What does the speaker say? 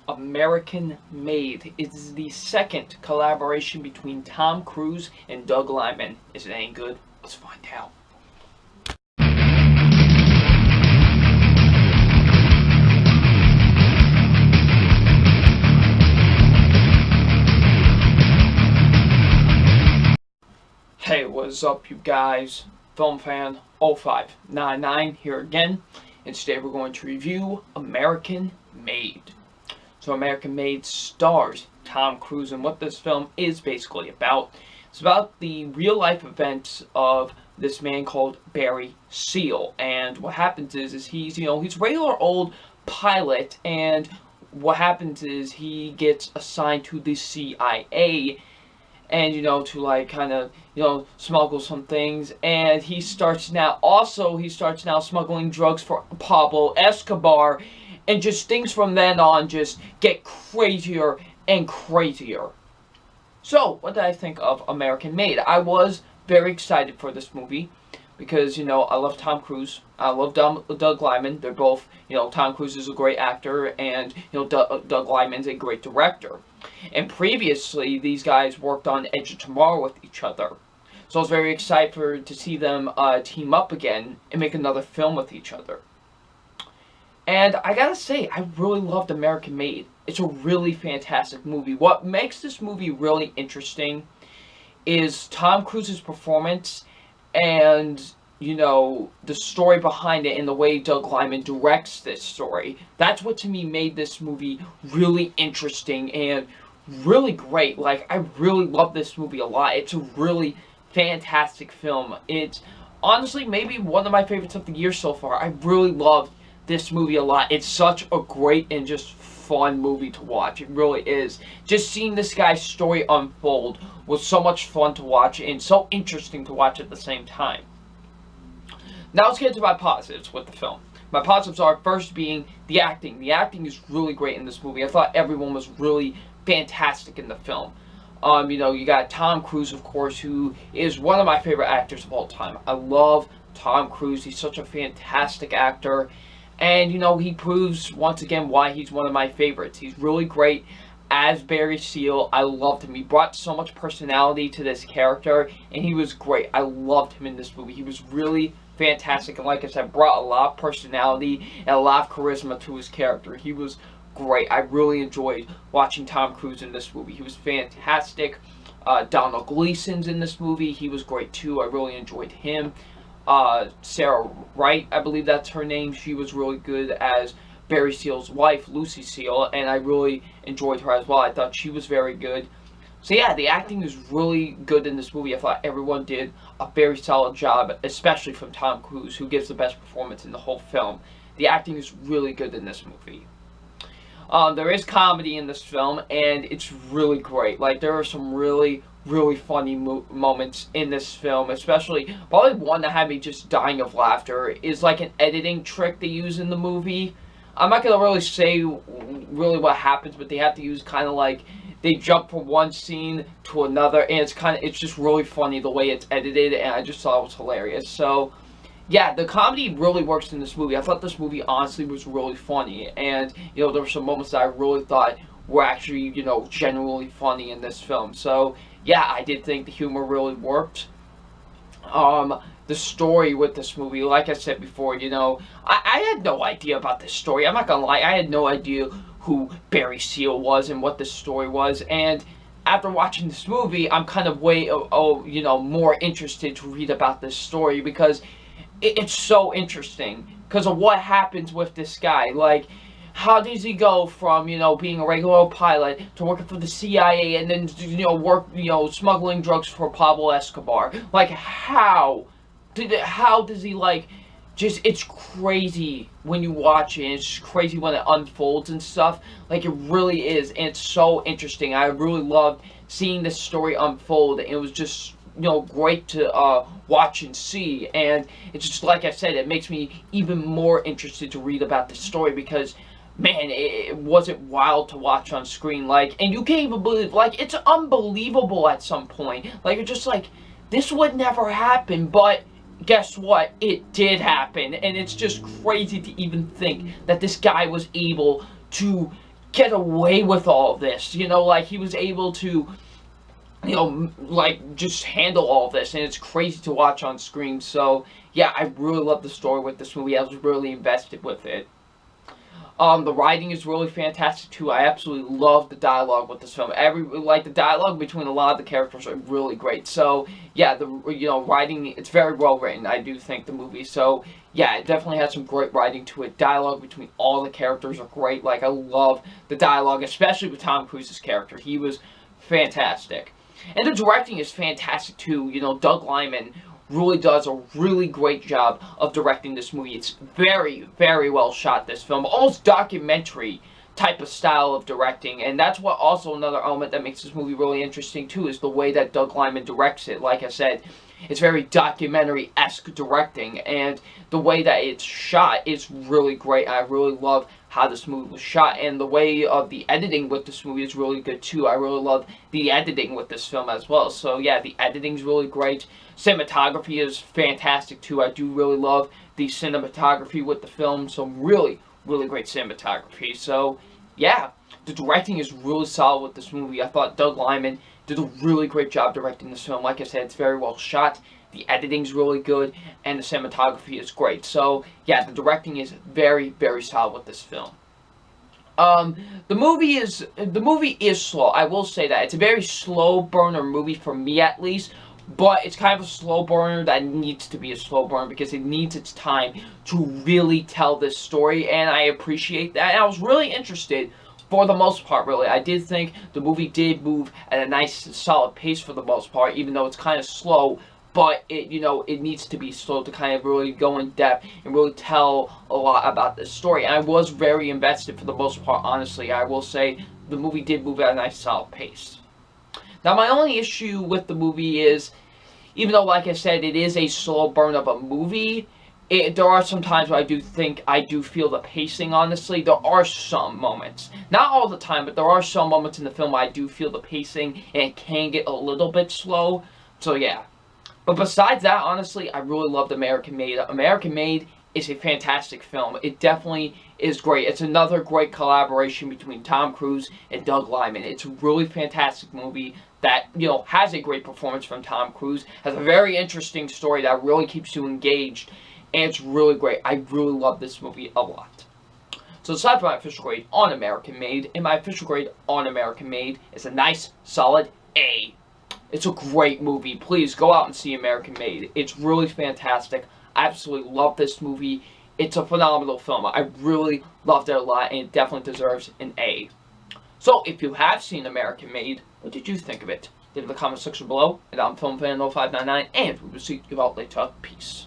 American Made. It's the second collaboration between Tom Cruise and Doug Liman. Is it any good? Let's find out. Hey, what's up, you guys? Film fan 0599 here again, and today we're going to review American Made. So, American Made stars Tom Cruise, and what this film is basically about. It's about the real life events of this man called Barry Seal, and what happens is he's a regular old pilot, and what happens is he gets assigned to the CIA. And to like kind of smuggle some things, and he starts now smuggling drugs for Pablo Escobar, and just things from then on just get crazier and crazier. So what did I think of American Made? I was very excited for this movie because I love Tom Cruise, I love Doug Liman. They're both, Tom Cruise is a great actor, and Doug Liman's a great director. And previously, these guys worked on Edge of Tomorrow with each other. So I was very excited to see them team up again and make another film with each other. And I gotta say, I really loved American Made. It's a really fantastic movie. What makes this movie really interesting is Tom Cruise's performance and, the story behind it and the way Doug Liman directs this story. That's what, to me, made this movie really interesting and really great. Like, I really love this movie a lot. It's a really fantastic film. It's honestly maybe one of my favorites of the year so far. I really loved this movie a lot. It's such a great and just fun movie to watch. It really is. Just seeing this guy's story unfold was so much fun to watch and so interesting to watch at the same time. Now let's get to my positives with the film. My positives are, first being the acting. The acting is really great in this movie. I thought everyone was really fantastic in the film. You got Tom Cruise, of course, who is one of my favorite actors of all time. I love Tom Cruise. He's such a fantastic actor. And, he proves once again why he's one of my favorites. He's really great as Barry Seal. I loved him. He brought so much personality to this character, and he was great. I loved him in this movie. He was really fantastic, and like I said, brought a lot of personality and a lot of charisma to his character. He was great. I really enjoyed watching Tom Cruise in this movie. He was fantastic. Donald Gleason's in this movie. He was great too. I really enjoyed him. Sarah Wright, I believe that's her name. She was really good as Barry Seal's wife, Lucy Seal, and I really enjoyed her as well. I thought she was very good. So yeah, the acting is really good in this movie. I thought everyone did a very solid job, especially from Tom Cruise, who gives the best performance in the whole film. The acting is really good in this movie. There is comedy in this film, and it's really great. Like, there are some really funny moments in this film, especially, probably one that had me just dying of laughter is like an editing trick they use in the movie. I'm not going to really say really what happens, but they have to use kind of like, they jump from one scene to another, and it's just really funny the way it's edited, and I just thought it was hilarious. So, yeah, the comedy really works in this movie. I thought this movie honestly was really funny, and, there were some moments that I really thought were actually, genuinely funny in this film. So, yeah, I did think the humor really worked. The story with this movie, like I said before, I had no idea about this story. I'm not gonna lie, I had no idea who Barry Seal was and what this story was, and after watching this movie, I'm kind of more interested to read about this story because it's so interesting because of what happens with this guy. Like, how does he go from, being a regular pilot to working for the CIA and then, smuggling drugs for Pablo Escobar? Like, how does he, like, it's crazy when you watch it, and it's just crazy when it unfolds and stuff. Like, it really is, and it's so interesting. I really loved seeing this story unfold, and it was just, great to watch and see, and it's just, like I said, it makes me even more interested to read about this story because, man, it wasn't wild to watch on screen, like, and you can't even believe, like, it's unbelievable at some point. Like, you're just like, this would never happen, but guess what? It did happen, and it's just crazy to even think that this guy was able to get away with all this. You know, like he was able to, you know, like just handle all this, and it's crazy to watch on screen. So yeah, I really love the story with this movie. I was really invested with it. The writing is really fantastic too. I absolutely love the dialogue with this film. The dialogue between a lot of the characters are really great. So yeah, the writing, it's very well written. I do think the movie. So yeah, it definitely has some great writing to it. Dialogue between all the characters are great. Like I love the dialogue, especially with Tom Cruise's character. He was fantastic, and the directing is fantastic too. You know, Doug Liman really does a really great job of directing this movie. It's very, very well shot, this film. Almost documentary type of style of directing. And that's what also another element that makes this movie really interesting too, is the way that Doug Liman directs it. Like I said, it's very documentary-esque directing. And the way that it's shot is really great. I really love how this movie was shot, and the way of the editing with this movie is really good too. I really love the editing with this film as well. So yeah, the editing's really great. Cinematography is fantastic too. I do really love the cinematography with the film. Some really, really great cinematography. So yeah, the directing is really solid with this movie. I thought Doug Liman did a really great job directing this film. Like I said, it's very well shot. The editing's really good, and the cinematography is great. So yeah, the directing is very, very solid with this film. The movie is slow. I will say that it's a very slow burner movie for me, at least. But it's kind of a slow burner that needs to be a slow burner because it needs its time to really tell this story, and I appreciate that. And I was really interested for the most part, really. I did think the movie did move at a nice, solid pace for the most part, even though it's kind of slow. But it needs to be slow to kind of really go in depth and really tell a lot about this story. And I was very invested for the most part, honestly. I will say the movie did move at a nice, solid pace. Now, my only issue with the movie is, even though, like I said, it is a slow burn of a movie, there are some times where I do feel the pacing, honestly. There are some moments. Not all the time, but there are some moments in the film where I do feel the pacing, and it can get a little bit slow. So, yeah. But besides that, honestly, I really loved American Made. American Made is a fantastic film. It definitely is great. It's another great collaboration between Tom Cruise and Doug Liman. It's a really fantastic movie that, has a great performance from Tom Cruise, has a very interesting story that really keeps you engaged, and it's really great. I really love this movie a lot. So aside from my official grade on American Made, and my official grade on American Made is a nice, solid A. It's a great movie. Please go out and see American Made. It's really fantastic. I absolutely love this movie. It's a phenomenal film. I really loved it a lot, and it definitely deserves an A. So, if you have seen American Made, what did you think of it? Leave it in the comment section below. And I'm FilmFan0599, and we will see you all later. Peace.